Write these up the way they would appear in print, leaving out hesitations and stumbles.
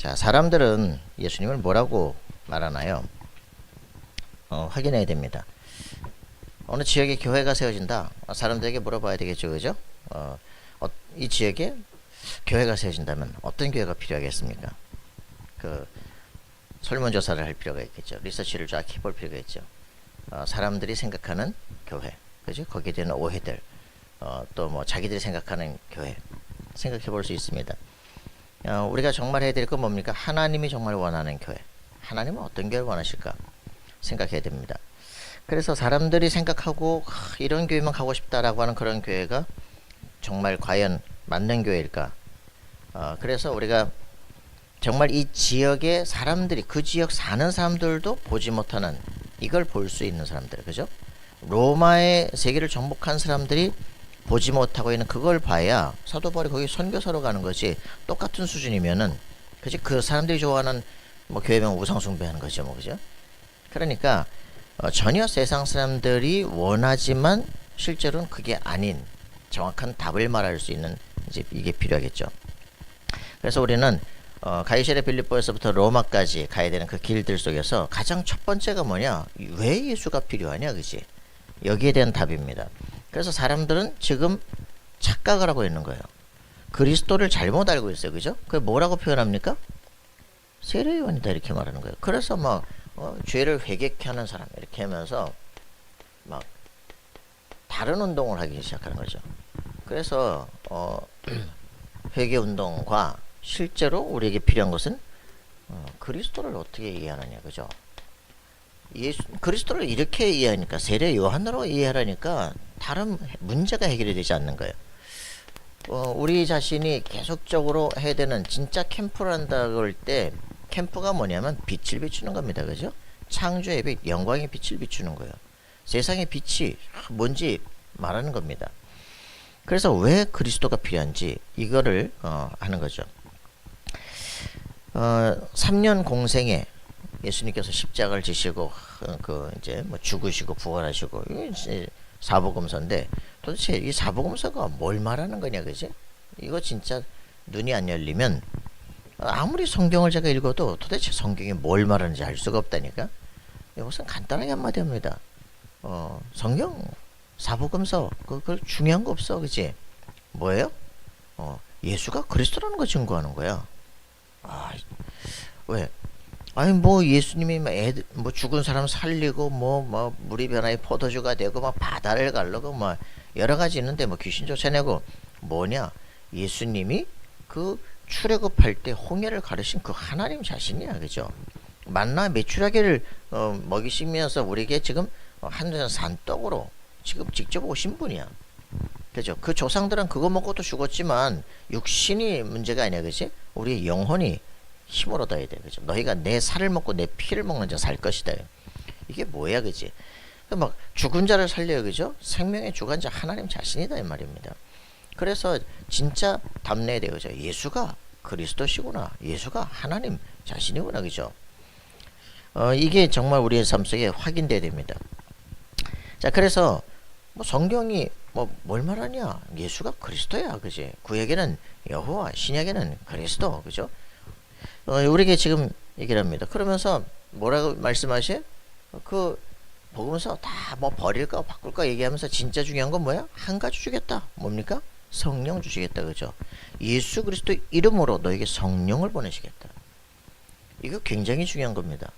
자, 사람들은 예수님을 뭐라고 말하나요? 확인해야 됩니다. 어느 지역에 교회가 세워진다. 사람들에게 물어봐야 되겠죠, 그죠? 이 지역에 교회가 세워진다면 어떤 교회가 필요하겠습니까? 그 설문조사를 할 필요가 있겠죠. 리서치를 쫙 해볼 필요가 있죠. 사람들이 생각하는 교회, 그죠? 거기에 대한 오해들, 또 뭐 자기들이 생각하는 교회 생각해 볼 수 있습니다. 우리가 정말 해야 될 건 뭡니까? 하나님이 정말 원하는 교회. 하나님은 어떤 교회를 원하실까? 생각해야 됩니다. 그래서 사람들이 생각하고 이런 교회만 가고 싶다라고 하는 그런 교회가 정말 과연 맞는 교회일까? 그래서 우리가 정말 이 지역의 사람들이, 그 지역 사는 사람들도 보지 못하는, 이걸 볼 수 있는 사람들, 그죠? 로마의 세계를 정복한 사람들이 보지 못하고 있는 그걸 봐야 사도 바울이 거기 선교사로 가는 거지. 똑같은 수준이면은, 그지? 그 사람들이 좋아하는 뭐 교회명 우상 숭배하는 거죠, 뭐, 그죠? 그러니까 전혀 세상 사람들이 원하지만 실제로는 그게 아닌 정확한 답을 말할 수 있는 이제 이게 필요하겠죠. 그래서 우리는 가이사랴 빌립보에서부터 로마까지 가야 되는 그 길들 속에서 가장 첫 번째가 뭐냐? 왜 예수가 필요하냐, 그지? 여기에 대한 답입니다. 그래서 사람들은 지금 착각을 하고 있는 거예요. 그리스도를 잘못 알고 있어요, 그죠? 그게 뭐라고 표현합니까? 세례요한이다 이렇게 말하는 거예요. 그래서 막 죄를 회개케 하는 사람 이렇게 하면서 막 다른 운동을 하기 시작하는 거죠. 그래서 회개 운동과 실제로 우리에게 필요한 것은 그리스도를 어떻게 이해하느냐, 그죠? 그리스도를 이렇게 이해하니까, 세례 요한으로 이해하라니까 다른 문제가 해결이 되지 않는 거예요. 우리 자신이 계속적으로 해야 되는, 진짜 캠프를 한다 그럴 때 캠프가 뭐냐면 빛을 비추는 겁니다, 그죠? 창조의 빛, 영광의 빛을 비추는 거예요. 세상의 빛이 뭔지 말하는 겁니다. 그래서 왜 그리스도가 필요한지 이거를 하는 거죠. 3년 공생에 예수님께서 십자가를 지시고 이제 뭐 죽으시고 부활하시고 이게 사복음서인데, 도대체 이 사복음서가 뭘 말하는 거냐, 그지? 이거 진짜 눈이 안 열리면 아무리 성경을 제가 읽어도 도대체 성경이 뭘 말하는지 알 수가 없다니까. 이것은 간단하게 한마디 합니다. 성경 사복음서 그걸 중요한 거 없어, 그지? 뭐예요? 예수가 그리스도라는 거 증거하는 거야. 왜? 아니 뭐 예수님이 뭐 죽은 사람 살리고 뭐 물이 변화에 포도주가 되고 막 바다를 가르고 뭐 여러 가지 있는데 뭐 귀신 쫓아내고, 뭐냐? 예수님이 그 출애굽할 때 홍해를 가르신 그 하나님 자신이야, 그죠? 만나 메추라기를 먹이시면서 우리에게 지금 한전 산떡으로 지금 직접 오신 분이야, 그죠? 그 조상들은 그거 먹고도 죽었지만 육신이 문제가 아니야, 그지? 우리 영혼이 힘을 얻어야 돼, 그죠? 너희가 내 살을 먹고 내 피를 먹는 자 살 것이다. 이게 뭐야, 그지? 막 죽은 자를 살려요, 그죠? 생명의 주관자 하나님 자신이다 이 말입니다. 그래서 진짜 답내야 돼요, 그죠? 예수가 그리스도시구나, 예수가 하나님 자신이구나, 그죠? 이게 정말 우리의 삶 속에 확인돼야 됩니다. 자, 그래서 뭐 성경이 뭘 말하냐? 예수가 그리스도야, 그지? 구약에는 여호와, 신약에는 그리스도, 그죠? 우리에게 지금 얘기를 합니다. 그러면서 뭐라고 말씀하셔? 그 복음서 다 뭐 버릴까 바꿀까 얘기하면서 진짜 중요한 건 뭐야? 한 가지 주겠다. 뭡니까? 성령 주시겠다, 그죠? 예수 그리스도 이름으로 너에게 성령을 보내시겠다. 이거 굉장히 중요한 겁니다.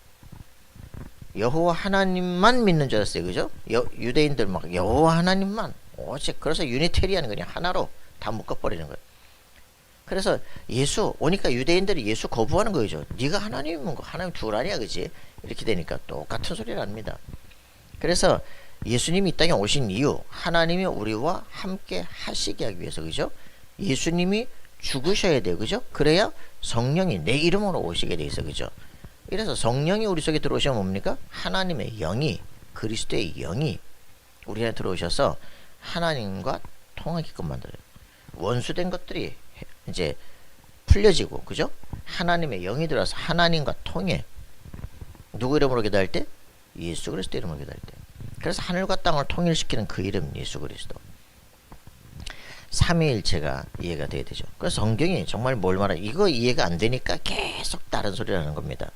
여호와 하나님만 믿는 줄 알았어요, 그죠? 유대인들 막 여호와 하나님만 오직, 그래서 유니테리안, 그냥 하나로 다 묶어버리는 거예요. 그래서 예수 오니까 유대인들이 예수 거부하는 거죠. 네가 하나님인 거, 하나님 둘 아니야, 그지? 이렇게 되니까 똑같은 소리를 합니다. 그래서 예수님이 이 땅에 오신 이유, 하나님이 우리와 함께 하시게 하기 위해서, 그죠? 예수님이 죽으셔야 돼요, 그죠? 그래야 성령이 내 이름으로 오시게 돼 있어, 그죠? 이래서 성령이 우리 속에 들어오시면 뭡니까? 하나님의 영이, 그리스도의 영이 우리 안에 들어오셔서 하나님과 통하게끔 만들어요. 원수된 것들이 이제 풀려지고, 그죠? 하나님의 영이 들어와서 하나님과 통해. 누구 이름으로 기도할 때? 예수 그리스도 이름으로 기도할 때. 그래서 하늘과 땅을 통일시키는 그 이름, 예수 그리스도. 삼위일체가 이해가 돼야 되죠. 그래서 성경이 정말 뭘 말하 이거 이해가 안 되니까 계속 다른 소리를 하는 겁니다.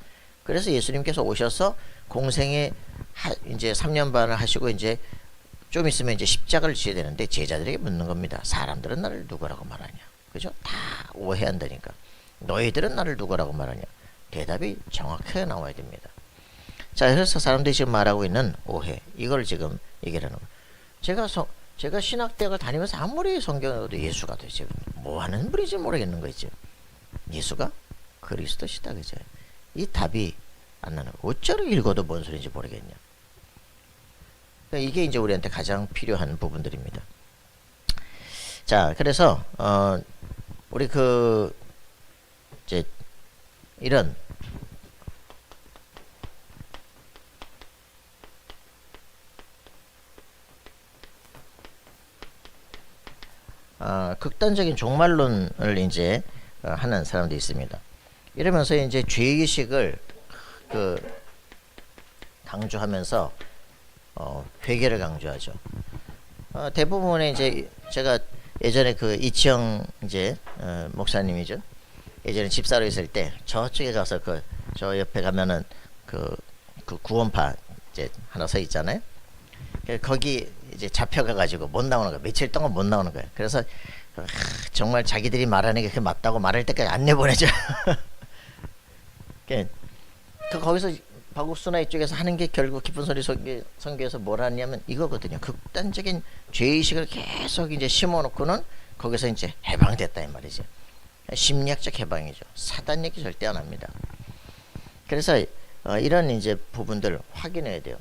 그래서 예수님께서 오셔서 공생에 이제 3년 반을 하시고 이제 좀 있으면 이제 십자가를 지어야 되는데 제자들에게 묻는 겁니다. 사람들은 나를 누구라고 말하냐? 그죠? 다 오해한다니까. 너희들은 나를 누구라고 말하냐? 대답이 정확하게 나와야 됩니다. 자, 그래서 사람들이 지금 말하고 있는 오해, 이걸 지금 얘기를 하는 거예요. 제가 신학대학을 다니면서 아무리 성경에도 예수가 되지 뭐 하는 분인지 모르겠는 거죠. 예수가 그리스도시다, 그죠? 이 답이 안 나는 거예요. 어쩌러 읽어도 뭔 소리인지 모르겠냐. 그러니까 이게 이제 우리한테 가장 필요한 부분들입니다. 자, 그래서 우리 이제 이런 극단적인 종말론을 이제 하는 사람도 있습니다. 이러면서 이제 죄의식을 강조하면서 회개를 강조하죠. 대부분의 이제 제가 예전에 이치영 이제 목사님이죠. 예전에 집사로 있을 때 저쪽에 가서 저 옆에 가면은 그 구원파 이제 하나 서 있잖아요. 거기 이제 잡혀가 가지고 못 나오는 거야. 며칠 동안 못 나오는 거야. 그래서 정말 자기들이 말하는 게 그게 맞다고 말할 때까지 안 내보내죠. 거기서 바구스나 이쪽에서 하는 게 결국 깊은 소리 성경에서 뭘 하냐면 이거거든요. 극단적인 죄의식을 계속 이제 심어놓고는 거기서 이제 해방됐다 이 말이죠. 심리학적 해방이죠. 사단 얘기 절대 안 합니다. 그래서 이런 이제 부분들 확인해야 돼요.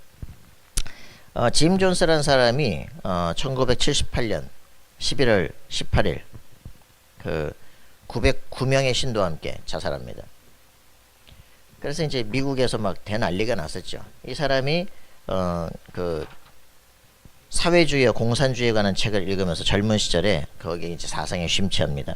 짐 존스라는 사람이 1978년 11월 18일 909명의 신도와 함께 자살합니다. 그래서 이제 미국에서 막 대난리가 났었죠. 이 사람이 사회주의와 공산주의에 관한 책을 읽으면서 젊은 시절에 거기에 이제 사상에 심취합니다.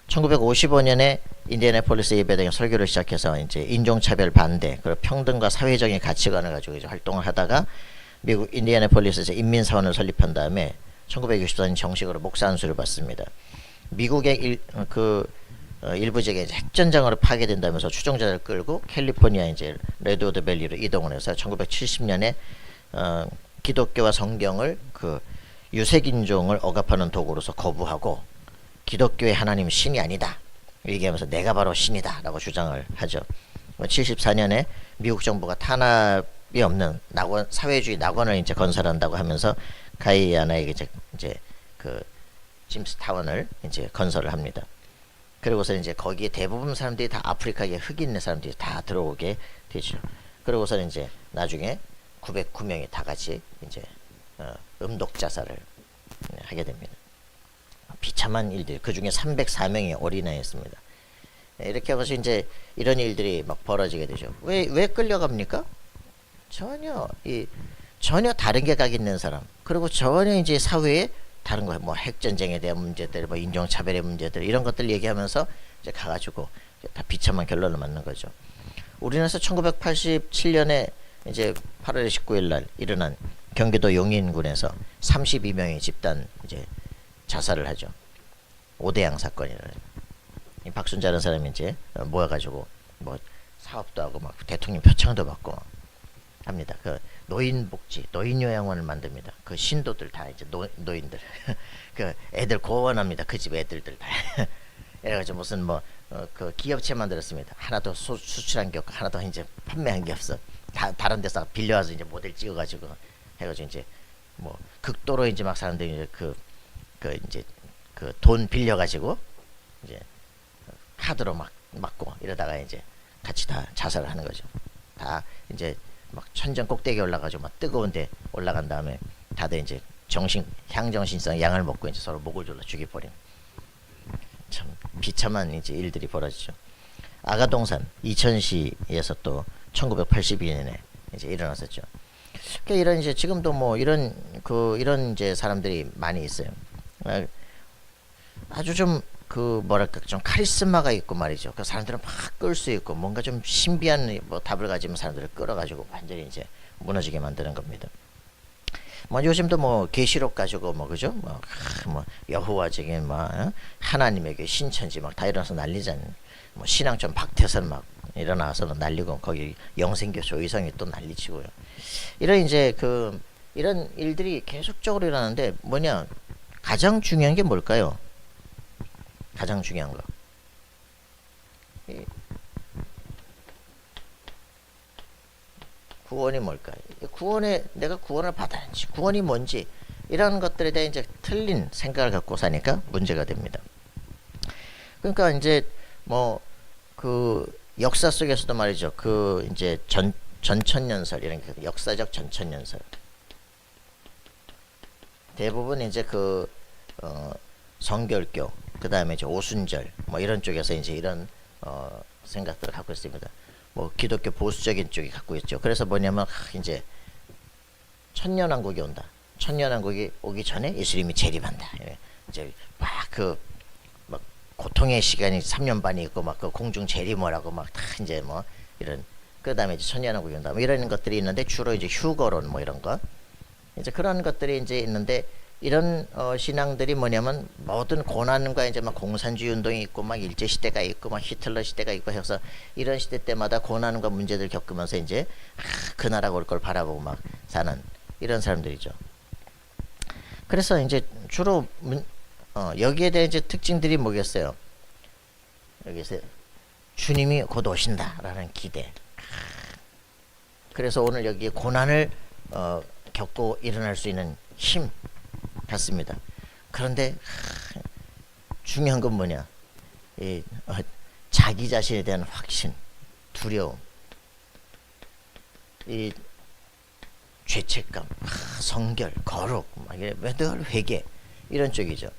1955년에 인디애나폴리스 예배당에 설교를 시작해서 이제 인종차별 반대, 그리고 평등과 사회적인 가치관을 가지고 이제 활동을 하다가 미국 인디애나폴리스에서 인민사원을 설립한 다음에 1964년 정식으로 목사 안수를 받습니다. 미국의 일부 지역에 핵전장으로 파괴된다면서 추종자를 끌고 캘리포니아 이제 레드우드 밸리로 이동을 해서 1970년에 기독교와 성경을 유색인종을 억압하는 도구로서 거부하고 기독교의 하나님 신이 아니다 얘기하면서 내가 바로 신이다 라고 주장을 하죠. 74년에 미국 정부가 탄압이 없는 사회주의 낙원을 이제 건설한다고 하면서 가이아나에 이제 짐스타운을 이제 건설을 합니다. 그리고서 이제 거기에 대부분 사람들이 다 아프리카계 흑인 사람들이 다 들어오게 되죠. 그리고서 이제 나중에 909명이 다 같이 이제 음독 자살을 하게 됩니다. 비참한 일들, 그 중에 304명이 어린아이였습니다. 이렇게 하면서 이제 이런 일들이 막 벌어지게 되죠. 왜 끌려갑니까? 전혀 다른 개각 있는 사람, 그리고 전혀 이제 사회에 다른 거, 뭐 핵전쟁에 대한 문제들, 뭐 인종차별의 문제들, 이런 것들 얘기하면서 이제 가가지고 다 비참한 결론을 맞는 거죠. 우리나라에서 1987년에 이제 8월 19일 날 일어난 경기도 용인군에서 32명의 집단 이제 자살을 하죠. 오대양 사건이라는. 이 박순자라는 사람이 이제 모여가지고 뭐 사업도 하고 막 대통령 표창도 받고 합니다. 노인복지, 노인요양원을 만듭니다. 신도들 다 이제 노인들, 애들 고원합니다. 그 집 애들들 다. 이래가지고 무슨 기업체 만들었습니다. 하나도 수출한 게 없고 하나도 이제 판매한 게 없어. 다른 데서 빌려와서 이제 모델 찍어가지고 해가지고 이제 뭐 극도로 이제 막 사람들이 이제 돈 빌려가지고 이제 카드로 막 맞고 이러다가 이제 같이 다 자살을 하는 거죠. 다 이제 막 천정 꼭대기에 올라가지고 막 뜨거운데 올라간 다음에 다들 이제 향정신성 약을 먹고 이제 서로 목을 졸라 죽여버린 참 비참한 이제 일들이 벌어지죠. 아가동산 이천시에서 또 1982년에 이제 일어났었죠. 그러니까 이런 이제 지금도 뭐 이런 이제 사람들이 많이 있어요. 아주 좀 뭐랄까 좀 카리스마가 있고 말이죠. 그 사람들은 막 끌 수 있고 뭔가 좀 신비한 뭐 답을 가지면 사람들을 끌어가지고 완전히 이제 무너지게 만드는 겁니다. 뭐 요즘도 뭐 계시록 가지고 뭐 그죠? 뭐 여호와적인 뭐 하나님에게 신천지 막 다 일어나서 난리잖아요. 뭐 신앙 좀 박태선 막 일어나서 난리고 거기 영생교 조이성이 또 난리치고요. 이런 이제 이런 일들이 계속적으로 일어나는데 뭐냐? 가장 중요한 게 뭘까요? 가장 중요한 거. 구원이 뭘까요? 내가 구원을 받았는지, 구원이 뭔지, 이런 것들에 대해 이제 틀린 생각을 갖고 사니까 문제가 됩니다. 그러니까 이제 뭐 역사 속에서도 말이죠. 이제 전천년설 이런 게 역사적 전천년설. 대부분 이제 성결교, 그 다음에 이제 오순절 뭐 이런 쪽에서 이제 이런 생각들을 갖고 있습니다. 뭐 기독교 보수적인 쪽이 갖고 있죠. 그래서 뭐냐면 이제 천년왕국이 온다. 천년왕국이 오기 전에 예수님이 재림한다. 이제 막 고통의 시간이 3년 반이 있고 막 공중 재림을 하고 막 다 이제 뭐 이런, 그 다음에 이제 천년왕국이 온다. 뭐 이런 것들이 있는데 주로 이제 휴거론 뭐 이런 거, 이제 그런 것들이 이제 있는데, 이런 신앙들이 뭐냐면 모든 고난과 이제 막 공산주의 운동이 있고 막 일제 시대가 있고 막 히틀러 시대가 있고 해서 이런 시대 때마다 고난과 문제들 겪으면서 이제 그 나라가 올 걸 바라보고 막 사는 이런 사람들이죠. 그래서 이제 주로 여기에 대한 이제 특징들이 뭐겠어요? 여기서 주님이 곧 오신다라는 기대. 그래서 오늘 여기 고난을 겪고 일어날 수 있는 힘 같습니다. 그런데 중요한 건 뭐냐? 자기 자신에 대한 확신, 두려움, 이 죄책감, 성결, 거룩, 늘 회개, 이런 쪽이죠.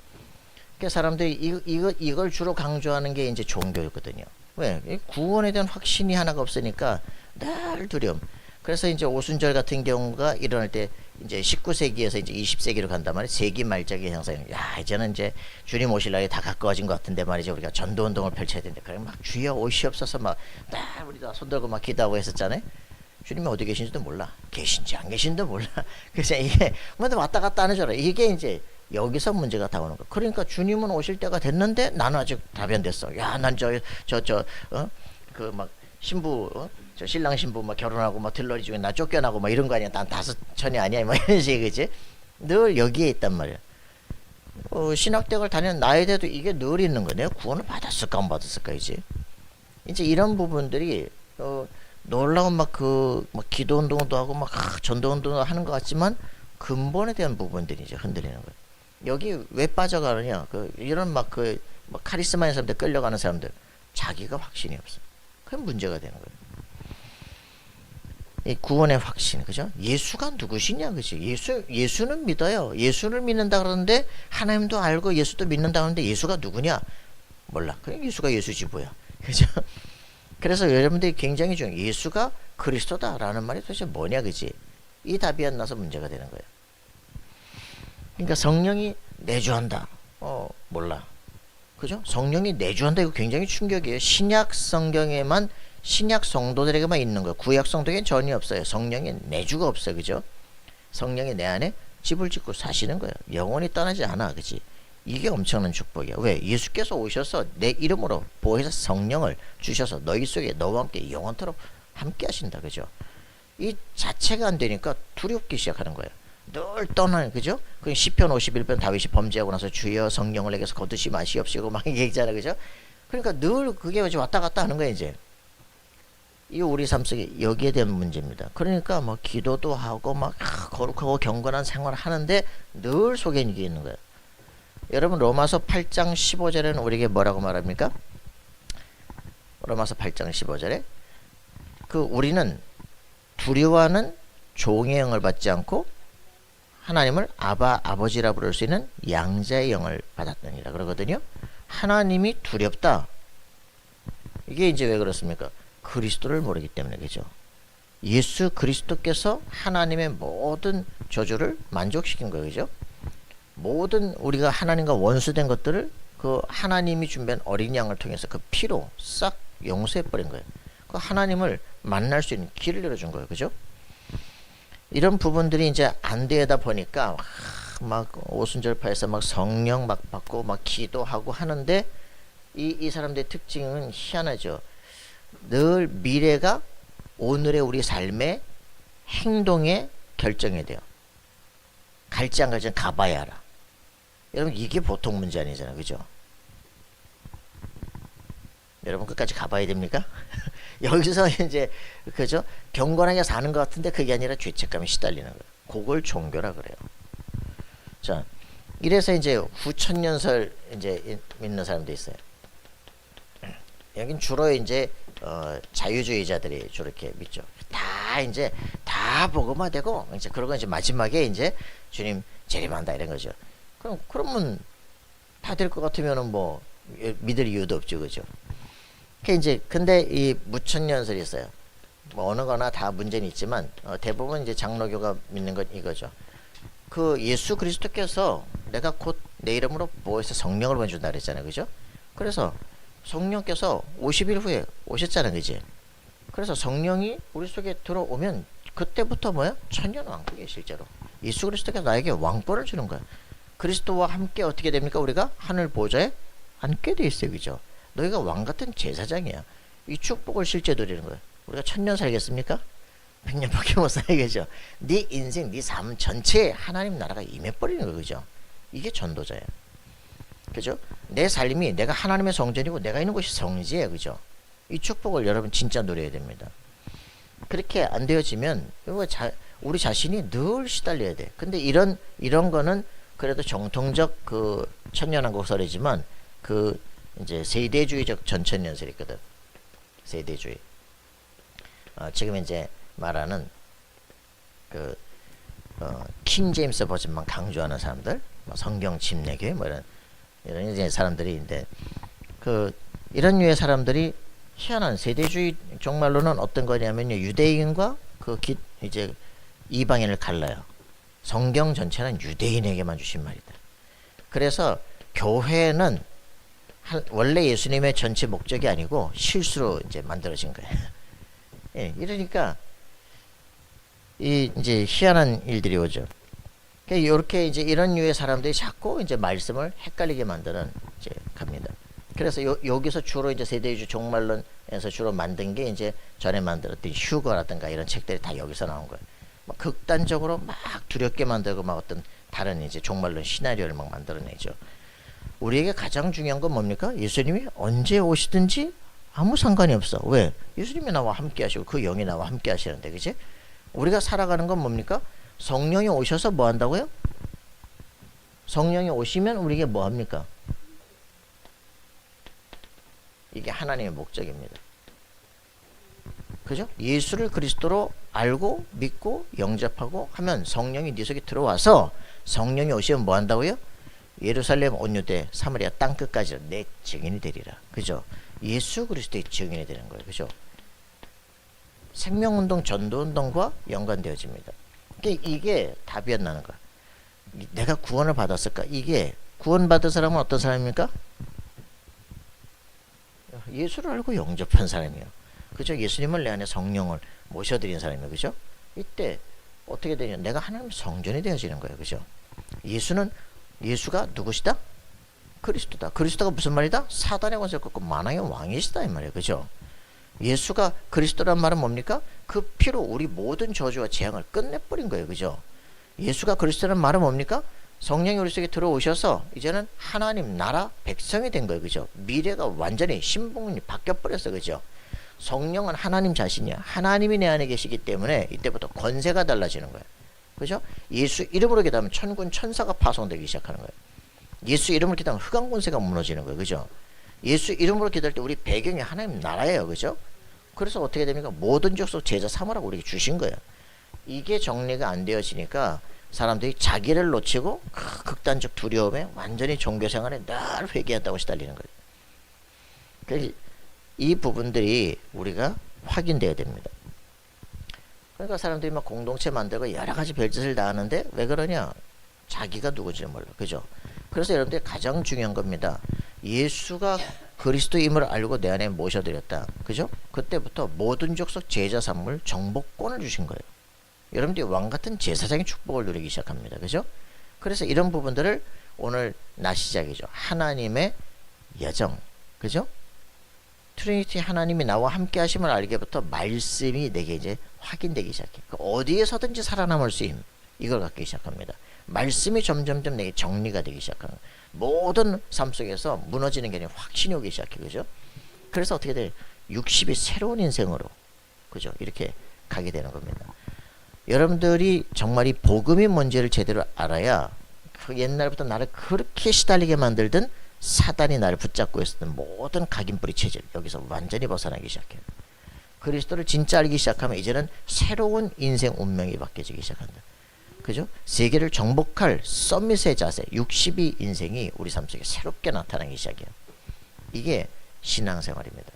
그러니까 사람들이 이걸 주로 강조하는 게 이제 종교거든요. 왜? 구원에 대한 확신이 하나가 없으니까 늘 두려움. 그래서 이제 오순절 같은 경우가 일어날 때 이제 19세기에서 이제 20세기로 간단 말이에요. 세기 말작의 형상. 야, 이제는 이제 주님 오실 날이 다 가까워진 것 같은데 말이죠. 우리가 전도 운동을 펼쳐야 되는데, 그래 막 주여 오시옵소서 막 우리 다 손들고 막 기도하고 했었잖아요. 주님이 어디 계신지도 몰라. 계신지 안 계신지도 몰라. 그래서 이게 뭐 왔다 갔다 하는 줄 알아. 이게 이제 여기서 문제가 다 오는 거. 그러니까 주님은 오실 때가 됐는데 나는 아직 답이 안 됐어. 야, 난 막 신부 저 신랑 신부 막 결혼하고 막 들러리 중에 나 쫓겨나고 막 이런 거 아니야. 난 다섯 천이 아니야. 뭐 이런 식이, 그지? 늘 여기에 있단 말이야. 신학대학을 다니는 나이대도 이게 늘 있는 거야. 내가 구원을 받았을까 안 받았을까, 이제 이런 부분들이 놀라운 막 기도 운동도 하고 막 전도 운동도 하는 것 같지만 근본에 대한 부분들이 이제 흔들리는 거야. 여기 왜 빠져가느냐? 이런 카리스마 있는 사람들, 끌려가는 사람들, 자기가 확신이 없어. 그게 문제가 되는 거예요. 이 구원의 확신, 그죠? 예수가 누구시냐, 그지? 예수는 믿어요. 예수를 믿는다 그러는데 하나님도 알고 예수도 믿는다 그러는데 예수가 누구냐? 몰라. 그냥 예수가 예수지 뭐야, 그죠? 그래서 여러분들이 굉장히 중요해요. 예수가 그리스도다라는 말이 도대체 뭐냐, 그지? 이 답이 안 나서 문제가 되는 거예요. 그러니까 성령이 내주한다. 몰라. 그죠? 성령이 내주한다. 이거 굉장히 충격이에요. 신약 성경에만, 신약 성도들에게만 있는 거예요. 구약 성도에겐 전혀 없어요. 성령의 내주가 없어요. 그죠? 성령이 내 안에 집을 짓고 사시는 거예요. 영원히 떠나지 않아. 그지? 이게 엄청난 축복이야. 왜? 예수께서 오셔서 내 이름으로 보혜사 성령을 주셔서 너희 속에 너와 함께 영원토록 함께 하신다. 그죠? 이 자체가 안 되니까 두렵기 시작하는 거예요. 늘 떠나는, 그죠? 그 시편 51편 다윗이 범죄하고 나서 주여 성령을 내게서 거두시 마시옵시고 막 얘기잖아. 그죠? 그러니까 늘 그게 왔다 갔다 하는 거예요, 이제. 이 우리 삶 속에 여기에 대한 문제입니다. 그러니까 뭐 기도도 하고 막 거룩하고 경건한 생활을 하는데 늘 속에 이게 있는 거예요. 여러분 로마서 8장 15절에는 우리에게 뭐라고 말합니까? 로마서 8장 15절에 우리는 두려워하는 종의 영을 받지 않고 하나님을 아버지라 부를 수 있는 양자의 영을 받았느니라 그러거든요. 하나님이 두렵다. 이게 이제 왜 그렇습니까? 그리스도를 모르기 때문에, 그죠? 예수 그리스도께서 하나님의 모든 저주를 만족시킨 거예요, 그죠? 모든 우리가 하나님과 원수된 것들을 하나님이 준비한 어린 양을 통해서 그 피로 싹 용서해 버린 거예요. 하나님을 만날 수 있는 길을 열어준 거예요, 그죠? 이런 부분들이 이제 안 되다 보니까 막 오순절파에서 막 성령 막 받고 막 기도하고 하는데 이 사람들의 특징은 희한하죠. 늘 미래가 오늘의 우리 삶의 행동에 결정이 돼요. 갈지 안 갈지 가봐야 알아. 여러분 이게 보통 문제 아니잖아요. 그죠? 여러분 끝까지 가봐야 됩니까? 여기서 이제 그죠? 경건하게 사는 것 같은데 그게 아니라 죄책감에 시달리는 거예요. 그걸 종교라 그래요. 자, 이래서 이제 후천년설 이제 믿는 사람도 있어요. 여긴 주로 이제 자유주의자들이 저렇게 믿죠. 다 이제 다 복음화 되고 이제 그러고 이제 마지막에 이제 주님 재림한다 이런 거죠. 그러면 다 될 것 같으면은 뭐 믿을 이유도 없죠, 그죠? 이제 근데 이 무천년설이 있어요. 뭐 어느 거나 다 문제는 있지만 대부분 이제 장로교가 믿는 건 이거죠. 그 예수 그리스도께서 내가 곧 내 이름으로 뭐해서 성령을 보내준다 그랬잖아요, 그죠? 그래서 성령께서 50일 후에 오셨잖아요, 그지? 그래서 성령이 우리 속에 들어오면 그때부터 뭐야? 천년왕국이에요, 실제로. 예수 그리스도께서 나에게 왕권을 주는 거야. 그리스도와 함께 어떻게 됩니까? 우리가 하늘 보좌에 앉게 돼 있어요, 그죠? 너희가 왕 같은 제사장이야. 이 축복을 실제 누리는 거야. 우리가 천년 살겠습니까? 100년밖에 못 살겠죠. 네 인생, 네 삶 전체에 하나님 나라가 임해버리는 거예요, 그죠? 이게 전도자예요. 그죠? 내 삶이 내가 하나님의 성전이고 내가 있는 곳이 성지예요, 그죠? 이 축복을 여러분 진짜 누려야 됩니다. 그렇게 안 되어지면 우리 자신이 늘 시달려야 돼. 근데 이런 거는 그래도 정통적 그 천년왕국설이지만 그 이제 세대주의적 전천년설이 있거든. 세대주의. 지금 이제 말하는 그 킹 제임스 버전만 강조하는 사람들, 뭐 성경 침례교회 뭐 이런 이제 사람들이 있는데 그 이런 류의 사람들이 희한한 세대주의 종말로는 어떤 거냐면요, 유대인과 이제 이방인을 갈라요. 성경 전체는 유대인에게만 주신 말이다. 그래서 교회는 원래 예수님의 전체 목적이 아니고 실수로 이제 만들어진 거예요. 예, 이러니까 이제 희한한 일들이 오죠. 이렇게 이제 이런 류의 사람들이 자꾸 이제 말씀을 헷갈리게 만드는 이제 갑니다. 그래서 여기서 주로 이제 세대주의 종말론에서 주로 만든 게 이제 전에 만들었던 휴거라든가 이런 책들이 다 여기서 나온 거예요. 막 극단적으로 막 두렵게 만들고 막 어떤 다른 이제 종말론 시나리오를 막 만들어내죠. 우리에게 가장 중요한 건 뭡니까? 예수님이 언제 오시든지 아무 상관이 없어. 왜? 예수님이 나와 함께 하시고 그 영이 나와 함께 하시는데, 그치? 우리가 살아가는 건 뭡니까? 성령이 오셔서 뭐 한다고요? 성령이 오시면 우리에게 뭐 합니까? 이게 하나님의 목적입니다. 그죠? 예수를 그리스도로 알고 믿고 영접하고 하면 성령이 네 속에 들어와서 성령이 오시면 뭐 한다고요? 예루살렘 온 유대 사마리아 땅끝까지 내 증인이 되리라. 그죠? 예수 그리스도의 증인이 되는 거예요. 그죠? 생명운동 전도운동과 연관되어집니다. 이게 답이 안 나는 거야. 내가 구원을 받았을까? 이게 구원받은 사람은 어떤 사람입니까? 예수를 알고 영접한 사람이에요. 그죠? 예수님을 내 안에 성령을 모셔드린 사람이에요. 그죠? 이때 어떻게 되냐? 내가 하나님의 성전이 되어지는 거예요. 그죠? 예수가 누구시다? 그리스도다. 그리스도가 무슨 말이다? 사단의 권세를 꺾고 만왕의 왕이시다 이 말이에요. 그죠? 예수가 그리스도란 말은 뭡니까? 그 피로 우리 모든 저주와 재앙을 끝내버린 거예요. 그죠? 예수가 그리스도란 말은 뭡니까? 성령이 우리 속에 들어오셔서 이제는 하나님 나라 백성이 된 거예요. 그죠? 미래가 완전히 신분이 바뀌어버렸어. 그죠? 성령은 하나님 자신이야. 하나님이 내 안에 계시기 때문에 이때부터 권세가 달라지는 거예요. 그죠? 예수 이름으로 기도하면 천군 천사가 파송되기 시작하는 거예요. 예수 이름으로 기도하면 흑암 권세가 무너지는 거예요. 그죠? 예수 이름으로 기도할 때 우리 배경이 하나님 나라예요. 그죠? 그래서 어떻게 됩니까? 모든 족속 제자 삼으라고 우리에게 주신 거예요. 이게 정리가 안 되어지니까 사람들이 자기를 놓치고 극단적 두려움에 완전히 종교생활에 늘 회개한다고 시달리는 거예요. 그래서 이 부분들이 우리가 확인돼야 됩니다. 그러니까 사람들이 막 공동체 만들고 여러 가지 별짓을 다 하는데 왜 그러냐? 자기가 누구지 몰라. 그죠? 그래서 여러분들이 가장 중요한 겁니다. 예수가 그리스도임을 알고 내 안에 모셔드렸다. 그죠? 그때부터 모든 족속 제자 삼물 정복권을 주신 거예요. 여러분들이 왕 같은 제사장의 축복을 누리기 시작합니다. 그죠? 그래서 이런 부분들을 오늘 낮 시작이죠. 하나님의 여정. 그죠? 트리니티 하나님이 나와 함께 하심을 알게부터 말씀이 내게 이제 확인되기 시작해. 어디에서든지 살아남을 수 있는 이걸 갖기 시작합니다. 말씀이 점점점 내게 정리가 되기 시작하는 거예요. 모든 삶 속에서 무너지는 게 아니라 확신이 오기 시작해. 그죠? 그래서 어떻게 돼? 60이 새로운 인생으로 그죠? 이렇게 가게 되는 겁니다. 여러분들이 정말 이 복음이 뭔지를 제대로 알아야 그 옛날부터 나를 그렇게 시달리게 만들던 사단이 나를 붙잡고 있었던 모든 각인뿌리 체질 여기서 완전히 벗어나기 시작해요. 그리스도를 진짜 알기 시작하면 이제는 새로운 인생 운명이 바뀌어지기 시작한다. 그죠? 세계를 정복할 서밋의 자세 62 인생이 우리 삶 속에 새롭게 나타나기 시작해요. 이게 신앙생활입니다.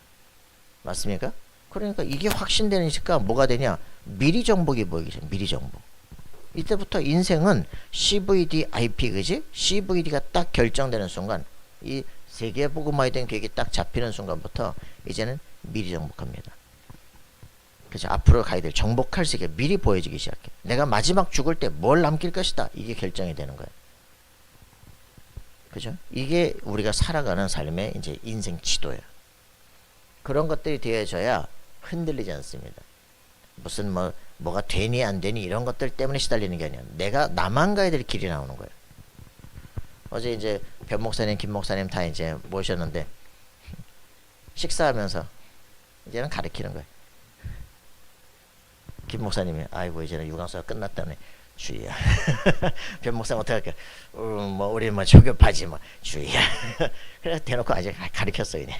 맞습니까? 그러니까 이게 확신되니까 뭐가 되냐? 미리 정복이 보이기 시작해요. 미리 정복. 이때부터 인생은 CVDIP 그지? CVD가 딱 결정되는 순간 이 세계 복음화에 대한 계획이 딱 잡히는 순간부터 이제는 미리 정복합니다. 그죠? 앞으로 가야 될 정복할 세계 미리 보여지기 시작해. 내가 마지막 죽을 때 뭘 남길 것이다. 이게 결정이 되는 거예요. 그죠? 이게 우리가 살아가는 삶의 이제 인생 지도예요. 그런 것들이 되어져야 흔들리지 않습니다. 무슨 뭐가 되니 안 되니 이런 것들 때문에 시달리는 게 아니야. 내가 나만 가야 될 길이 나오는 거예요. 어제 이제 변 목사님, 김 목사님 다 이제 모셨는데 식사하면서 이제는 가르치는 거예요. 김 목사님이 아이고 이제는 유강수가 끝났다네. 주의야. 변 목사님 어떻게 할까? 뭐 우리 뭐 조급하지 뭐 주의야. 그래서 대놓고 아직 가르쳤어요. 이제.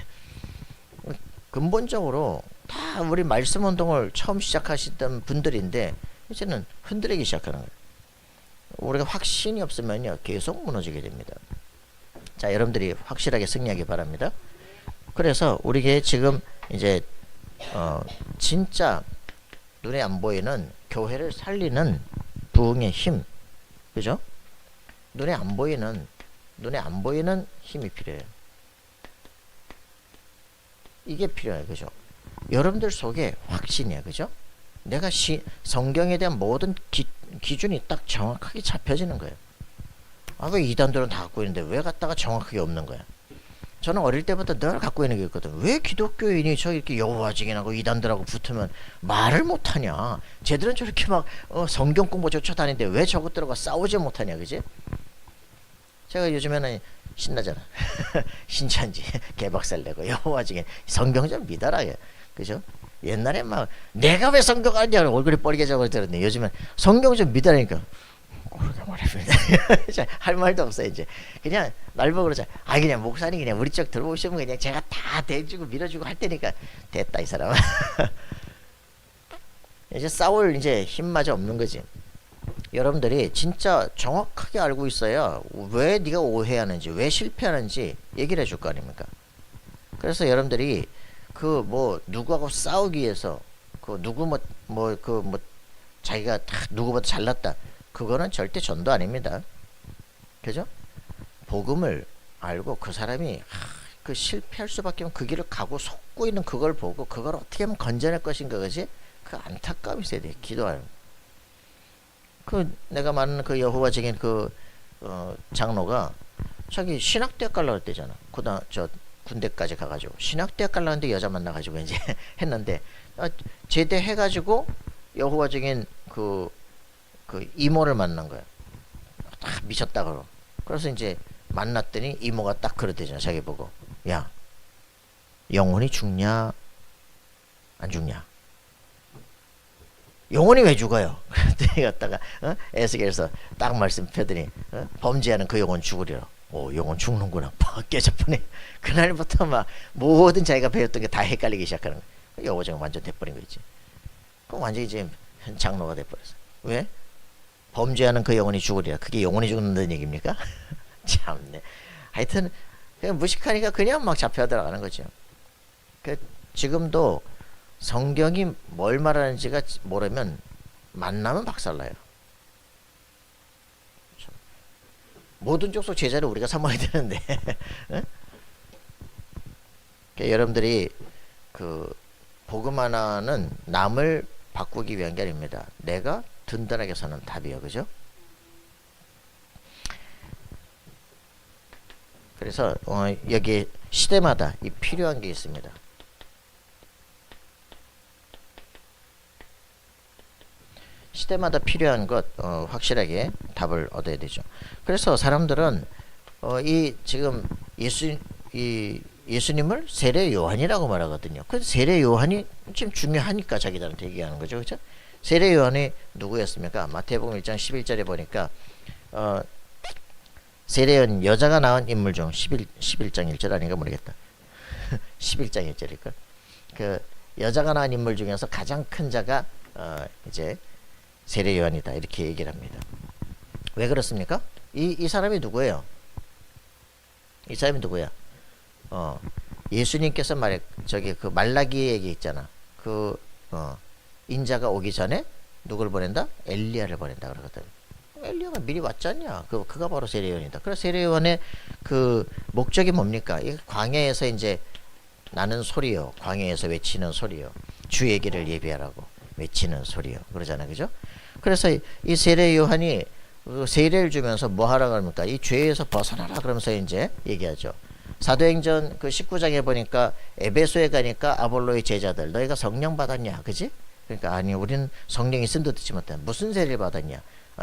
근본적으로 다 우리 말씀 운동을 처음 시작하시던 분들인데 이제는 흔들리기 시작하는 거예요. 우리가 확신이 없으면요 계속 무너지게 됩니다. 자, 여러분들이 확실하게 승리하기 바랍니다. 그래서 우리에게 지금 이제 진짜 눈에 안 보이는 교회를 살리는 부흥의 힘, 그죠? 눈에 안 보이는 힘이 필요해요. 이게 필요해요, 그죠? 여러분들 속에 확신이야, 그죠? 내가 성경에 대한 모든 기준이 딱 정확하게 잡혀지는 거예요. 아, 왜 이단들은 다 갖고 있는데 왜 갖다가 정확하게 없는 거야? 저는 어릴 때부터 늘 갖고 있는 게 있거든. 왜 기독교인이 저 이렇게 여호와 증인하고 이단들하고 붙으면 말을 못하냐? 쟤들은 저렇게 막 성경 공부 쫓아다니는데 왜 저것들하고 싸우지 못하냐, 그지? 제가 요즘에는 신나잖아. 신천지 개박살 내고 여호와 증인 성경 좀 믿어라, 그죠? 옛날에 막 내가 왜 성경 안 읽냐 얼굴이 뻘개져버려 들었네. 요즘은 성경 좀 믿으라니까. 그렇게 말합니다. 할 말도 없어 이제. 그냥 날 보고 그러자. 아 그냥 목사님 그냥 우리 쪽 들어오시면 그냥 제가 다 대주고 밀어주고 할 테니까 됐다 이 사람. 이제 싸울 이제 힘마저 없는 거지. 여러분들이 진짜 정확하게 알고 있어야 왜 네가 오해하는지 왜 실패하는지 얘기를 해줄 거 아닙니까? 그래서 여러분들이 그 뭐 누구하고 싸우기 위해서 그 누구 자기가 누구보다 잘났다 그거는 절대 전도 아닙니다. 그죠? 복음을 알고 그 사람이 그 실패할 수밖에 없는 그 길을 가고 속고 있는 그걸 보고 그걸 어떻게 하면 건져낼 것인가, 그지? 그 안타까움이 있어야 돼. 기도하는. 그 내가 말하는 그 여호와 증인 장로가 자기 신학대학 가려고 했대잖아. 저 군대까지 가가지고 신학대학 가려는데 여자 만나가지고 이제 했는데 제대해가지고 여호와 증인 그 이모를 만난 거야. 딱 미쳤다 그러. 그래서 이제 만났더니 이모가 딱 그러대잖아. 자기 보고 야 영혼이 죽냐 안 죽냐? 영혼이 왜 죽어요? 그랬더니 갔다가 에스겔에서 딱 말씀 펴더니 범죄하는 그 영혼 죽으리라. 오, 영혼 죽는구나. 팍 깨져버네. 그날부터 막 모든 자기가 배웠던 게 다 헷갈리기 시작하는 거야. 여호와증은 완전 돼버린 거 있지. 그럼 완전히 이제 장로가 돼버렸어. 왜? 범죄하는 그 영혼이 죽으리라. 그게 영혼이 죽는다는 얘기입니까? 참네. 하여튼 그냥 무식하니까 그냥 막 잡혀 들어가는 거죠. 지금도 성경이 뭘 말하는지가 모르면 만나면 박살나요. 모든 족속 제자를 우리가 삼아야 되는데 여러분들이 그 복음 하나는 남을 바꾸기 위한 게 아닙니다. 내가 든든하게 사는 답이에요. 그죠? 그래서 여기 시대마다 이 필요한 게 있습니다. 시대마다 필요한 것 확실하게 답을 얻어야 되죠. 그래서 사람들은 이 지금 예수님을 세례 요한이라고 말하거든요. 그래서 세례 요한이 지금 중요하니까 자기들한테 얘기하는 거죠. 그렇죠? 세례 요한이 누구였습니까? 마태복음 1장 11절에 보니까 세례 요한 여자가 낳은 인물 중 11장 1절 아닌가 모르겠다. 11장 1절일까? 그 여자가 낳은 인물 중에서 가장 큰 자가 이제 세례 요한이다 이렇게 얘기를 합니다. 왜 그렇습니까? 이 사람이 누구예요? 이 사람이 누구야? 예수님께서 저기 그 말라기 얘기 있잖아. 인자가 오기 전에 누굴 보낸다? 엘리야를 보낸다 그러거든. 엘리야가 미리 왔잖냐? 그가 바로 세례 요한이다. 그래서 세례 요한의 그 목적이 뭡니까? 이 광야에서 이제 나는 소리요, 광야에서 외치는 소리요, 주 얘기를 예비하라고 외치는 소리요, 그러잖아요, 그죠? 그래서 이 세례 요한이 세례를 주면서 뭐 하라고 합니까? 이 죄에서 벗어나라 그러면서 이제 얘기하죠. 사도행전 그 19장에 보니까 에베소에 가니까 아볼로의 제자들 너희가 성령 받았냐, 그지? 그러니까 아니 우리는 성령이 쓴 듯 듣지 못해. 무슨 세례를 받았냐?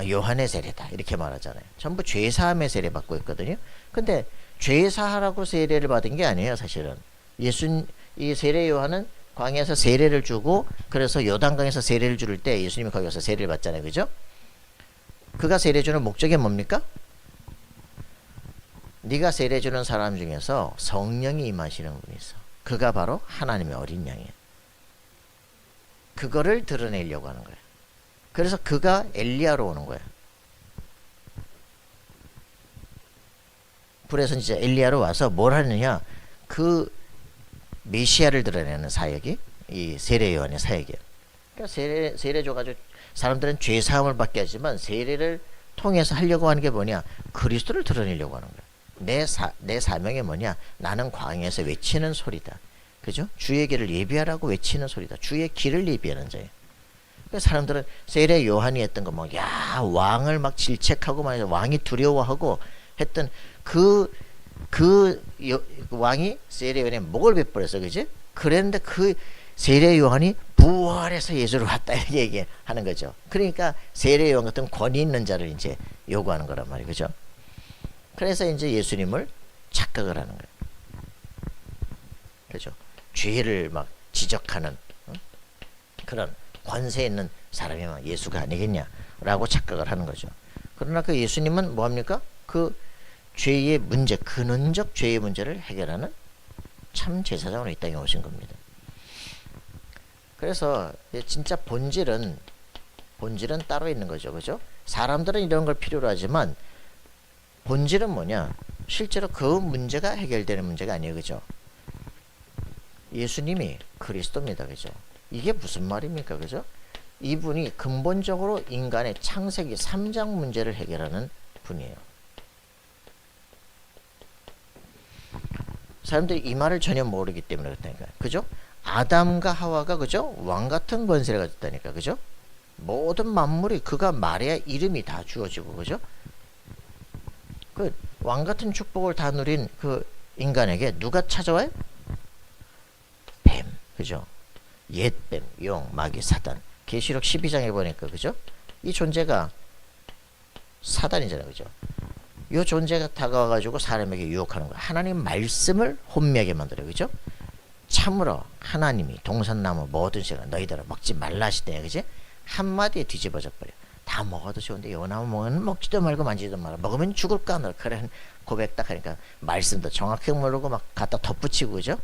요한의 세례다 이렇게 말하잖아요. 전부 죄사함의 세례 받고 있거든요. 근데 죄사하라고 세례를 받은 게 아니에요, 사실은. 이 세례 요한은 광야에서 세례를 주고 그래서 요단강에서 세례를 줄 때 예수님이 거기 가서 세례를 받잖아요, 그죠? 그가 세례 주는 목적이 뭡니까? 네가 세례 주는 사람 중에서 성령이 임하시는 분이 있어. 그가 바로 하나님의 어린 양이에요. 그거를 드러내려고 하는 거예요. 그래서 그가 엘리야로 오는 거예요. 그래서 이제 엘리야로 와서 뭘 하느냐? 그 메시아를 드러내는 사역이 이 세례 요한의 사역이에요. 그러니까 세례 줘가지고 사람들은 죄 사함을 받게 하지만 세례를 통해서 하려고 하는 게 뭐냐? 그리스도를 드러내려고 하는 거예요. 내 사명이 뭐냐? 나는 광야에서 외치는 소리다. 그죠? 주의 길을 예비하라고 외치는 소리다. 주의 길을 예비하는 자예요. 그래서 사람들은 세례 요한이 했던 거 뭐, 야, 왕을 막 질책하고 막 왕이 두려워하고 했던 왕이 세례 요한의 목을 베풀었어, 그지? 그랬는데 그 세례 요한이 부활해서 예수를 왔다 이렇게 얘기하는 거죠. 그러니까 세례 요한 같은 권위 있는 자를 이제 요구하는 거란 말이에요, 그죠? 그래서 이제 예수님을 착각을 하는 거예요, 그죠? 죄를 막 지적하는 그런 권세 있는 사람이면 예수가 아니겠냐라고 착각을 하는 거죠. 그러나 그 예수님은 뭐합니까? 그 죄의 문제, 근원적 죄의 문제를 해결하는 참 제사장으로 이 땅에 오신 겁니다. 그래서 진짜 본질은 따로 있는 거죠, 그죠? 사람들은 이런 걸 필요로 하지만 본질은 뭐냐? 실제로 그 문제가 해결되는 문제가 아니에요, 그죠? 예수님이 그리스도입니다, 그죠? 이게 무슨 말입니까, 그죠? 이분이 근본적으로 인간의 창세기 3장 문제를 해결하는 분이에요. 사람들이 이 말을 전혀 모르기 때문에 그렇다니까요, 그죠? 아담과 하와가 그죠? 왕 같은 권세를 가졌다니까, 그죠? 모든 만물이 그가 말해야 이름이 다 주어지고, 그죠? 그 왕 같은 축복을 다 누린 그 인간에게 누가 찾아와요? 뱀, 그죠? 옛뱀, 용, 마귀, 사단. 계시록 12장에 보니까, 그죠? 이 존재가 사단이잖아요, 그죠? 이 존재가 다가와가지고 사람에게 유혹하는 거야. 하나님 말씀을 혼미하게 만들어요, 그죠? 참으로 하나님이 동산나무 모든 식을 너희들아 먹지 말라 하시대요, 그지? 한마디에 뒤집어져 버려. 다 먹어도 좋은데 요 나무 먹으면 먹지도 말고 만지지도 마라. 먹으면 죽을까? 너 그런 고백 딱 하니까 말씀도 정확하게 모르고 막 갖다 덧붙이고, 그죠?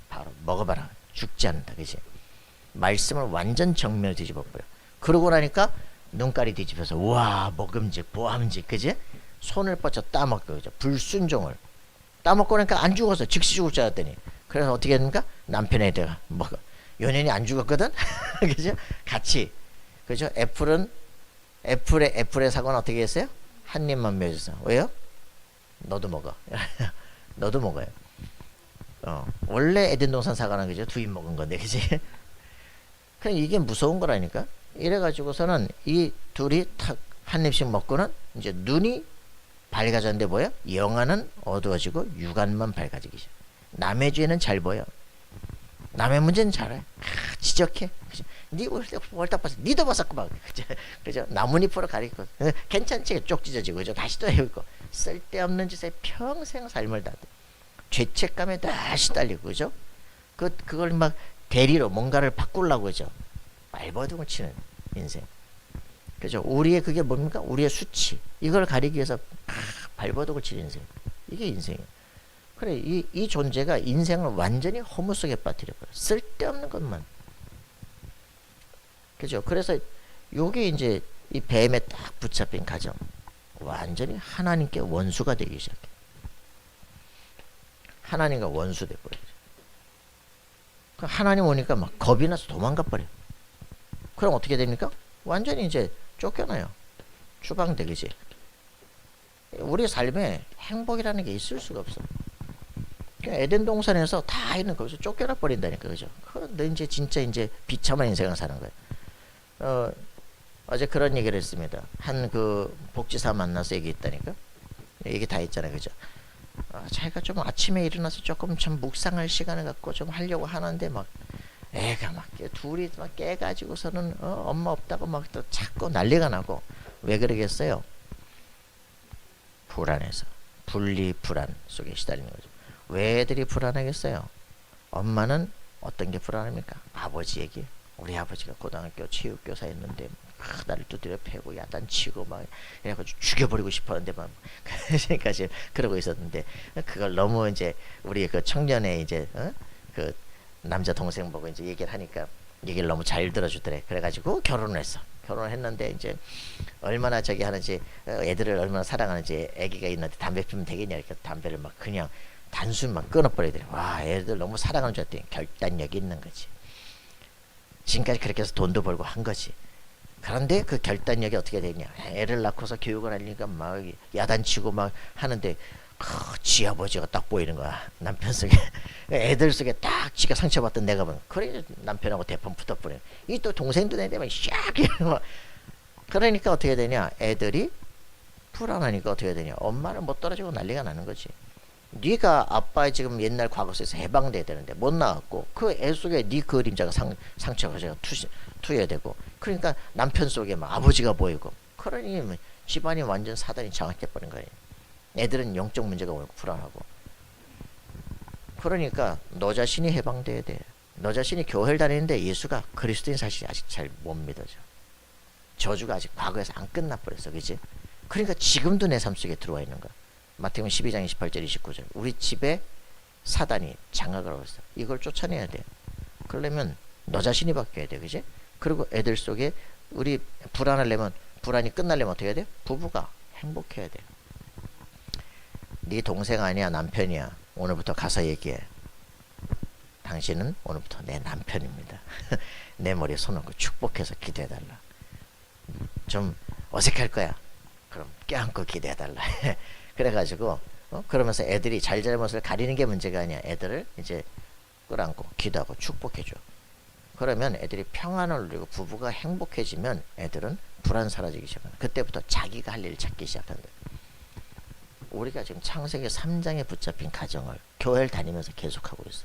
바로 먹어봐라. 죽지 않는다, 그지? 말씀을 완전 정면을 뒤집어 버려. 그러고 나니까 눈깔이 뒤집혀서 우와 먹음직 보암직, 그지? 손을 뻗쳐 따먹고, 그죠? 불순종을 따먹고 나니까 안 죽어서 즉시 죽을 줄 알았더니 그래서 어떻게 했습니까? 남편에다가 먹어. 연인이 안 죽었거든? 그죠? 같이, 그죠? 애플의 사과는 어떻게 했어요? 한 입만 먹였어. 왜요? 너도 먹어. 너도 먹어요. 원래 에덴 동산 사과는 그죠? 두 입 먹은 건데, 그지? 그냥 이게 무서운 거라니까. 이래가지고서는 이 둘이 탁 한 입씩 먹고는 이제 눈이 밝아졌는데 뭐야? 영안은 어두워지고 육안만 밝아지기 시작. 남의 죄는 잘 보여. 남의 문제는 잘 해. 지적해. 그죠? 니 월딱 봤어. 니도 봤었구만. 그죠? 나뭇잎으로 가리고. 괜찮지? 쪽 찢어지고. 그죠? 다시 또 해고. 쓸데없는 짓에 평생 삶을 다. 죄책감에 다시 딸리고. 그죠? 그걸 막 대리로 뭔가를 바꾸려고. 그죠? 말버둥을 치는 인생. 그죠? 우리의 그게 뭡니까? 우리의 수치. 이걸 가리기 위해서 발버둥을 치는 인생. 이게 인생이에요. 그래, 이 존재가 인생을 완전히 허무 속에 빠뜨려버려. 쓸데없는 것만. 그죠? 그래서 요게 이제 이 뱀에 딱 붙잡힌 가정. 완전히 하나님께 원수가 되기 시작해. 하나님과 원수 돼버려요. 하나님 오니까 막 겁이 나서 도망가 버려. 그럼 어떻게 됩니까? 완전히 이제 쫓겨나요. 추방되겠지. 우리 삶에 행복이라는 게 있을 수가 없어. 에덴 동산에서 다 있는 거기서 쫓겨나 버린다니까. 그죠? 너 이제 진짜 이제 비참한 인생을 사는 거야. 어제 그런 얘기를 했습니다. 한 그 복지사 만나서 얘기했다니까. 얘기 다 했잖아요. 그죠? 자기가 좀 아침에 일어나서 조금 좀 묵상할 시간을 갖고 좀 하려고 하는데 막 애가 막 둘이 막 깨가지고서는 엄마 없다고 막 또 자꾸 난리가 나고. 왜 그러겠어요? 불안해서. 분리 불안 속에 시달리는 거죠. 왜 애들이 불안하겠어요? 엄마는 어떤 게 불안합니까? 아버지 얘기. 우리 아버지가 고등학교 체육교사였는데 나를 두드려 패고 야단치고 막 이래가지고 죽여버리고 싶었는데 막 지금까지 그러고 있었는데 그걸 너무 이제 우리 그 청년의 이제 그 남자 동생 보고 이제 얘기를 하니까 얘기를 너무 잘 들어주더래. 그래가지고 결혼을 했어. 결혼을 했는데 이제 얼마나 저기 하는지 애들을 얼마나 사랑하는지 애기가 있는데 담배 피우면 되겠냐 이렇게 담배를 막 그냥 단순만 끊어버리더래. 와, 애들 너무 사랑하는 줄 알았더니 결단력이 있는 거지. 지금까지 그렇게 해서 돈도 벌고 한 거지. 그런데 그 결단력이 어떻게 되냐? 애를 낳고서 교육을 하려니까 막 야단치고 막 하는데 지 아버지가 딱 보이는 거야. 남편 속에 애들 속에 딱 지가 상처받던 내가 보면 그래 남편하고 대판 붙어버려. 이 또 동생도 내 되면 샥 이러고. 그러니까 어떻게 되냐? 애들이 불안하니까 어떻게 되냐? 엄마를 못 떨어지고 난리가 나는 거지. 네가 아빠의 지금 옛날 과거 속에서 해방돼야 되는데 못 나왔고 그 애 속에 네 그림자가 상처가 투여되고 그러니까 남편 속에 막 아버지가 보이고 그러니 집안이 완전 사단이 장악해버린 거예요. 애들은 영적 문제가 오고 불안하고. 그러니까 너 자신이 해방돼야 돼. 너 자신이 교회를 다니는데 예수가 그리스도인 사실이 아직 잘 못 믿어져. 저주가 아직 과거에서 안 끝나버렸어. 그치? 그러니까 지금도 내 삶 속에 들어와 있는 거야. 마태복음 12장 28절 29절. 우리 집에 사단이 장악을 하고 있어. 이걸 쫓아내야 돼. 그러려면 너 자신이 바뀌어야 돼. 그치? 그리고 애들 속에 우리 불안하려면 불안이 끝나려면 어떻게 해야 돼? 부부가 행복해야 돼. 네 동생 아니야 남편이야. 오늘부터 가서 얘기해. 당신은 오늘부터 내 남편입니다. 내 머리에 손 얹고 축복해서 기도해달라. 좀 어색할 거야. 그럼 껴안고 기도해달라. 그래가지고 그러면서 애들이 잘잘못을 가리는 게 문제가 아니야. 애들을 이제 끌어안고 기도하고 축복해줘. 그러면 애들이 평안을 누리고 부부가 행복해지면 애들은 불안 사라지기 시작한다. 그때부터 자기가 할 일을 찾기 시작한다. 우리가 지금 창세기 3장에 붙잡힌 가정을 교회를 다니면서 계속하고 있어.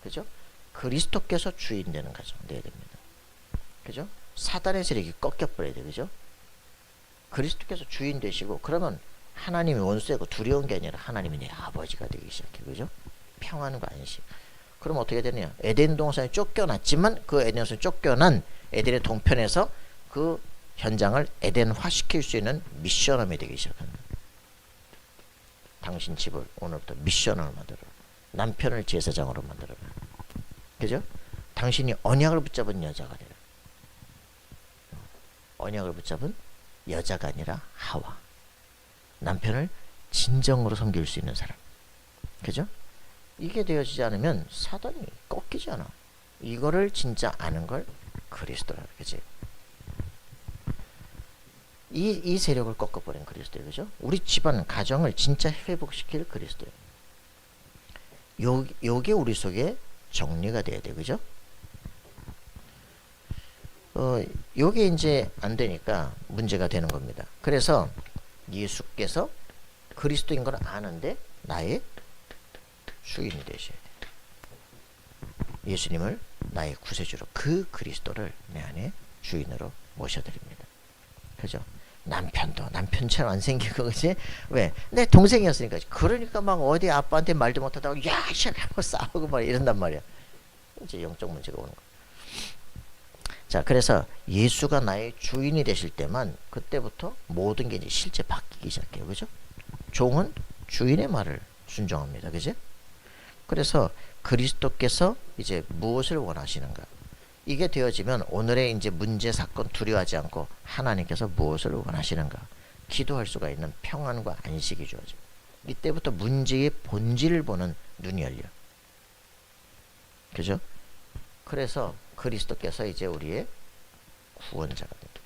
그죠? 그리스도께서 주인 되는 가정 돼야 됩니다. 그죠? 사단의 세력이 꺾여버려야 돼. 그죠? 그리스도께서 주인 되시고 그러면 하나님이 원수되고 두려운 게 아니라 하나님이 내 아버지가 되기 시작해. 그죠? 평안과 안식. 그럼 어떻게 되느냐? 에덴 동산에 쫓겨났지만 그 에덴 동산에 쫓겨난 에덴의 동편에서 그 현장을 에덴화 시킬 수 있는 미션함이 되기 시작합니다. 당신 집을 오늘부터 미션을 만들어. 남편을 제사장으로 만들어라. 그죠? 당신이 언약을 붙잡은 여자가 되라. 언약을 붙잡은 여자가 아니라 하와. 남편을 진정으로 섬길 수 있는 사람. 그죠? 이게 되어지지 않으면 사단이 꺾이지 않아. 이거를 진짜 아는 걸 그리스도라. 그치? 이 세력을 꺾어버린 그리스도예요. 그죠? 우리 집안 가정을 진짜 회복시킬 그리스도예요. 요게 우리 속에 정리가 돼야 돼. 그죠? 요게 이제 안 되니까 문제가 되는 겁니다. 그래서 예수께서 그리스도인 걸 아는데 나의 주인이 되셔야 돼요. 예수님을 나의 구세주로, 그 그리스도를 내 안에 주인으로 모셔드립니다. 그죠? 남편도 남편처럼 안 생기고, 그지? 왜? 내 동생이었으니까. 그러니까 막 어디 아빠한테 말도 못하다가 야, 뭐 싸우고 막 이런단 말이야. 이제 영적 문제가 오는 거야. 자, 그래서 예수가 나의 주인이 되실 때만 그때부터 모든 게 이제 실제 바뀌기 시작해요. 그죠? 종은 주인의 말을 순종합니다. 그죠? 그래서 그리스도께서 이제 무엇을 원하시는가? 이게 되어지면 오늘의 이제 문제, 사건 두려워하지 않고 하나님께서 무엇을 원하시는가? 기도할 수가 있는 평안과 안식이 주어져요. 이때부터 문제의 본질을 보는 눈이 열려. 그죠? 그래서 그리스도께서 이제 우리의 구원자가 됩니다.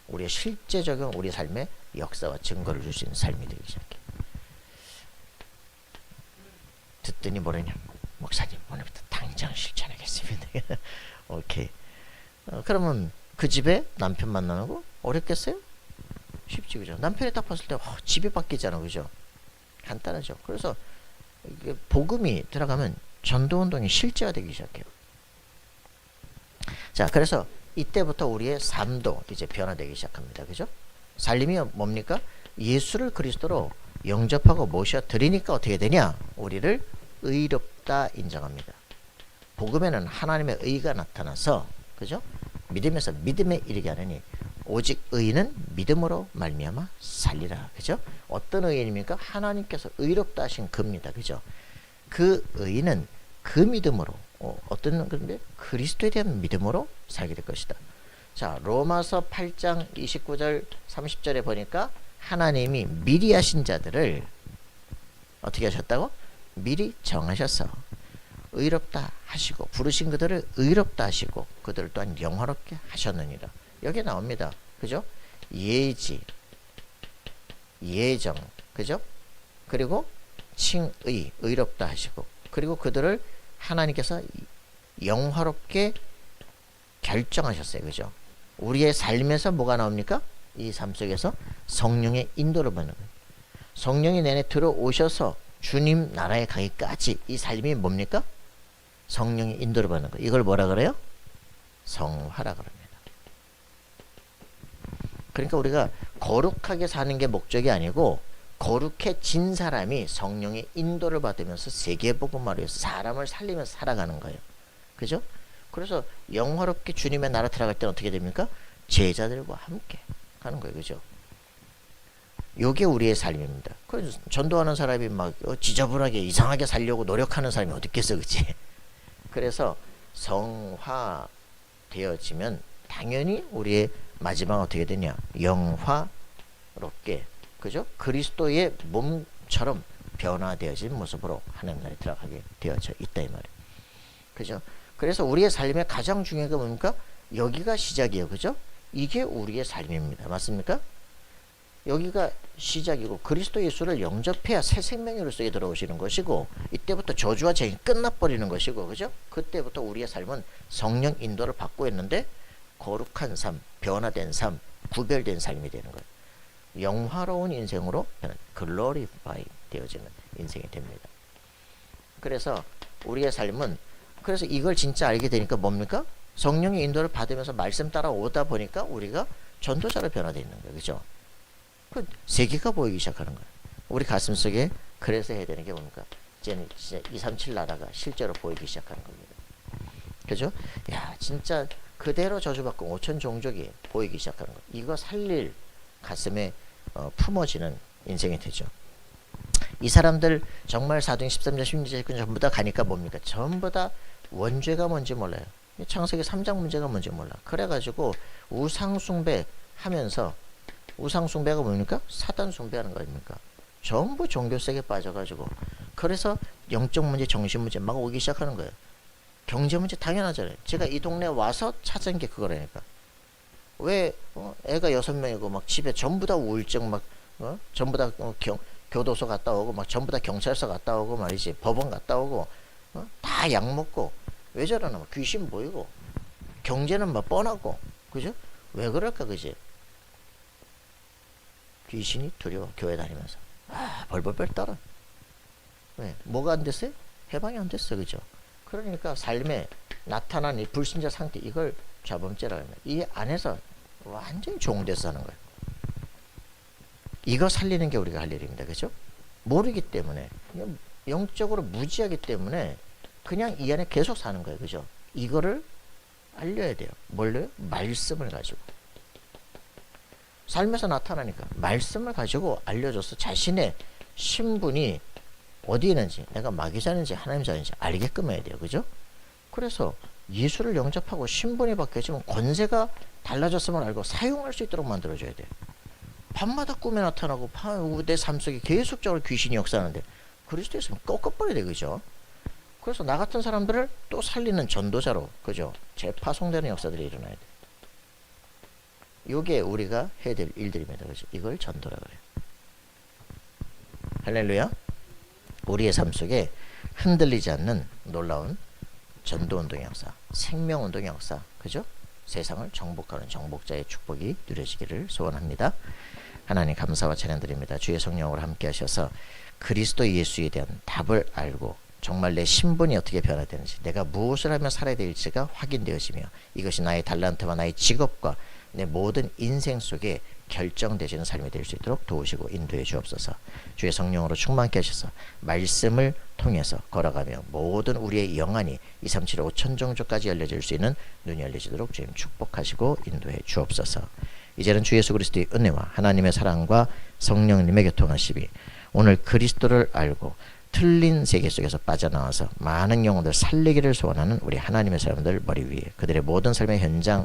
우리의 실제적인 우리 삶의 역사와 증거를 줄 수 있는 삶이 되기 시작해. 듣더니 뭐라냐? 목사님, 오늘부터 당장 실천하겠습니다. 오케이. 그러면 그 집에 남편 만나는 거 어렵겠어요? 쉽지, 그죠? 남편이 딱 봤을 때 집이 바뀌잖아, 그죠? 간단하죠. 그래서 이게 복음이 들어가면 전도운동이 실제화 되기 시작해요. 자, 그래서 이때부터 우리의 삶도 이제 변화되기 시작합니다. 그죠? 살림이 뭡니까? 예수를 그리스도로 영접하고 모셔드리니까 어떻게 되냐? 우리를 의롭다 인정합니다. 복음에는 하나님의 의가 나타나서, 그죠? 믿음에서 믿음에 이르게 하느니 오직 의는 믿음으로 말미암아 살리라. 그죠? 어떤 의인입니까? 하나님께서 의롭다 하신 그입니다. 그죠? 그 의는 그 믿음으로, 어떤 건데? 그리스도에 대한 믿음으로 살게 될 것이다. 자, 로마서 8장 29절 30절에 보니까 하나님이 미리 하신 자들을 어떻게 하셨다고? 미리 정하셔서 의롭다 하시고, 부르신 그들을 의롭다 하시고 그들을 또한 영화롭게 하셨느니라. 여기 나옵니다. 그죠? 예지, 예정, 그죠? 그리고 칭의, 의롭다 하시고, 그리고 그들을 하나님께서 영화롭게 결정하셨어요. 그죠? 우리의 삶에서 뭐가 나옵니까? 이 삶 속에서 성령의 인도를 받는 거예요. 성령이 내내 들어오셔서 주님 나라에 가기까지 이 삶이 뭡니까? 성령의 인도를 받는 거예요. 이걸 뭐라 그래요? 성화라 그럽니다. 그러니까 우리가 거룩하게 사는 게 목적이 아니고, 거룩해진 사람이 성령의 인도를 받으면서 세계복음화로 해서 사람을 살리면서 살아가는 거예요. 그죠? 그래서 영화롭게 주님의 나라 들어갈 때는 어떻게 됩니까? 제자들과 함께 가는 거예요. 그죠? 요게 우리의 삶입니다. 그래서 전도하는 사람이 막 지저분하게 이상하게 살려고 노력하는 사람이 어디 있겠어, 그치? 그래서 성화되어지면 당연히 우리의 마지막 어떻게 되냐? 영화롭게, 그죠? 그리스도의 몸처럼 변화되어진 모습으로 하나님 나라에 들어가게 되어져 있다, 이 말이에요. 그죠? 그래서 우리의 삶의 가장 중요한 게 뭡니까? 여기가 시작이에요. 그죠? 이게 우리의 삶입니다. 맞습니까? 여기가 시작이고, 그리스도 예수를 영접해야 새 생명으로서 들어오시는 것이고, 이때부터 저주와 죄가 끝나버리는 것이고, 그죠? 그때부터 우리의 삶은 성령 인도를 받고 있는데 거룩한 삶, 변화된 삶, 구별된 삶이 되는 거예요. 영화로운 인생으로 글로리파이 되어지는 인생이 됩니다. 그래서 우리의 삶은, 그래서 이걸 진짜 알게 되니까 뭡니까? 성령의 인도를 받으면서 말씀 따라 오다 보니까 우리가 전도자로 변화되어 있는 거예요. 그죠? 그 세계가 보이기 시작하는 거예요. 우리 가슴 속에 그래서 해야 되는 게 뭡니까? 이제는 진짜 237 나라가 실제로 보이기 시작하는 겁니다. 그죠? 야, 진짜 그대로 저주받고 5천 종족이 보이기 시작하는 거예요. 이거 살릴 가슴에 품어지는 인생이 되죠. 이 사람들 정말 사도행 13장 16절 전부 다 가니까 뭡니까? 전부 다 원죄가 뭔지 몰라요. 창세기 3장 문제가 뭔지 몰라. 그래가지고 우상숭배 하면서, 우상숭배가 뭡니까? 사단 숭배하는 거 아닙니까? 전부 종교색에 빠져가지고, 그래서 영적 문제, 정신 문제 막 오기 시작하는 거예요. 경제 문제 당연하잖아요. 제가 이 동네 와서 찾은 게 그거라니까. 왜 애가 6명이고 막 집에 전부 다 우울증, 막 전부 다 교도소 갔다 오고, 막 전부 다 경찰서 갔다 오고 말이지, 법원 갔다 오고, 다 약 먹고, 왜 저러나? 귀신 보이고. 경제는 뭐 뻔하고, 그죠? 왜 그럴까, 그지? 귀신이 두려워, 교회 다니면서. 벌벌벌 떨어. 왜? 뭐가 안 됐어요? 해방이 안 됐어, 그죠? 그러니까 삶에 나타난 이 불신자 상태, 이걸 자범죄라고 합니다. 이 안에서 완전히 종돼서 하는 거예요. 이거 살리는 게 우리가 할 일입니다, 그죠? 모르기 때문에, 영적으로 무지하기 때문에 그냥 이 안에 계속 사는 거예요, 그죠? 이거를 알려야 돼요. 뭘로요? 말씀을 가지고. 삶에서 나타나니까 말씀을 가지고 알려줘서 자신의 신분이 어디에 있는지, 내가 마귀자인지 하나님자인지 알게끔 해야 돼요, 그죠? 그래서 예수를 영접하고 신분이 바뀌어지면 권세가 달라졌음을 알고 사용할 수 있도록 만들어줘야 돼요. 밤마다 꿈에 나타나고 내 삶 속에 계속적으로 귀신이 역사하는데 그리스도에 있으면 꺾어버려야 돼, 그죠? 그래서 나 같은 사람들을 또 살리는 전도자로, 그죠? 재파송되는 역사들이 일어나야 돼. 요게 우리가 해야 될 일들입니다, 그죠? 이걸 전도라 그래요. 할렐루야. 우리의 삶 속에 흔들리지 않는 놀라운 전도운동의 역사, 생명운동의 역사, 그죠? 세상을 정복하는 정복자의 축복이 누려지기를 소원합니다. 하나님 감사와 찬양 드립니다. 주의 성령으로 함께 하셔서 그리스도 예수에 대한 답을 알고 정말 내 신분이 어떻게 변화되는지, 내가 무엇을 하면 살아야 될지가 확인되어지며 이것이 나의 달란트와 나의 직업과 내 모든 인생 속에 결정되시는 삶이 될 수 있도록 도우시고 인도해 주옵소서. 주의 성령으로 충만케 하셔서 말씀을 통해서 걸어가며 모든 우리의 영안이 237 5천종족까지 열려질 수 있는 눈이 열려지도록 주님 축복하시고 인도해 주옵소서. 이제는 주 예수 그리스도의 은혜와 하나님의 사랑과 성령님의 교통하심이 오늘 그리스도를 알고 틀린 세계 속에서 빠져나와서 많은 영혼들 살리기를 소원하는 우리 하나님의 사람들 머리 위에 그들의 모든 삶의 현장